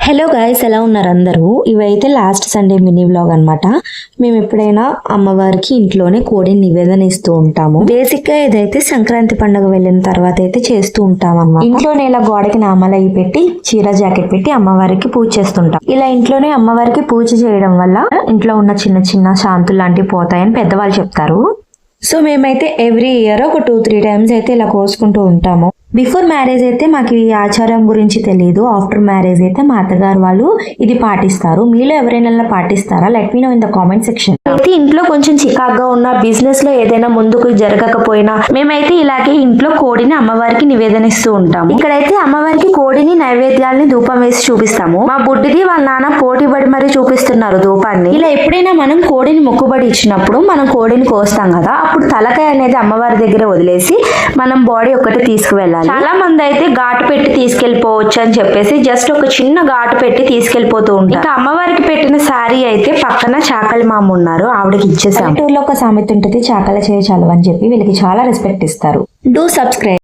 Hello guys, ఎలా ఉన్నారు అందరూ? ఇవైతే లాస్ట్ సండే మినీ వ్లాగ్ అన్నమాట. మేము ఎప్పుడైనా అమ్మవారికి ఇంట్లోనే కోడిని నివేదన ఇస్తూ ఉంటాము. బేసిక్ గా ఇదైతే సంక్రాంతి పండుగ వెళ్ళిన తర్వాత అయితే చేస్తూ ఉంటాం అన్నమాట. ఇంట్లోనే ఇలా గోడకి నామాలు అవి పెట్టి చీర జాకెట్ పెట్టి అమ్మవారికి పూజ చేస్తుంటాం. ఇలా ఇంట్లోనే అమ్మవారికి పూజ చేయడం వల్ల ఇంట్లో ఉన్న చిన్న చిన్న శాంతులు లాంటివి పోతాయని పెద్దవాళ్ళు చెప్తారు. సో మేమైతే ఎవ్రీ ఇయర్ ఒక 2-3 టైమ్స్ అయితే ఇలా కోసుకుంటూ ఉంటాము. బిఫోర్ మ్యారేజ్ అయితే మాకు ఈ ఆచారం గురించి తెలియదు. ఆఫ్టర్ మ్యారేజ్ అయితే మా అత్తగారు వాళ్ళు ఇది పాటిస్తారు. మీలో ఎవరైనా పాటిస్తారా? Let me know in the comment section. అయితే ఇంట్లో కొంచెం చికాగ్గా ఉన్న బిజినెస్ లో ఏదైనా ముందుకు జరగకపోయినా మేమైతే ఇలాగే ఇంట్లో కోడిని అమ్మవారికి నివేదన ఇస్తూ ఉంటాము. ఇక్కడైతే అమ్మవారికి కోడిని నైవేద్యాలని ధూపం వేసి చూపిస్తాము. మా బుడ్డిది వాళ్ళ నాన్న పోటీపడి మరీ చూపిస్తున్నారు ధూపాన్ని. ఇలా ఎప్పుడైనా మనం కోడిని మొక్కుబడి ఇచ్చినప్పుడు మనం కోడిని కోస్తాం కదా, అప్పుడు తలకాయ అనేది అమ్మవారి దగ్గర వదిలేసి మనం బాడీ ఒకటి తీసుకువెళ్ళాలి. చాలా మంది అయితే ఘాటు పెట్టి తీసుకెళ్లిపోవచ్చు అని చెప్పేసి జస్ట్ ఒక చిన్న ఘాటు పెట్టి తీసుకెళ్లిపోతూ ఉంటారు. ఇంకా అమ్మవారికి పెట్టిన శారీ అయితే పక్కన చాకలి మామ ఉన్నారు, ఆవిడకి ఇచ్చేసాం. టూర్లో ఒక సామెత ఉంటుంది, చాకల చేయ చలవని చెప్పి వీళ్ళకి చాలా రెస్పెక్ట్ ఇస్తారు. Do subscribe.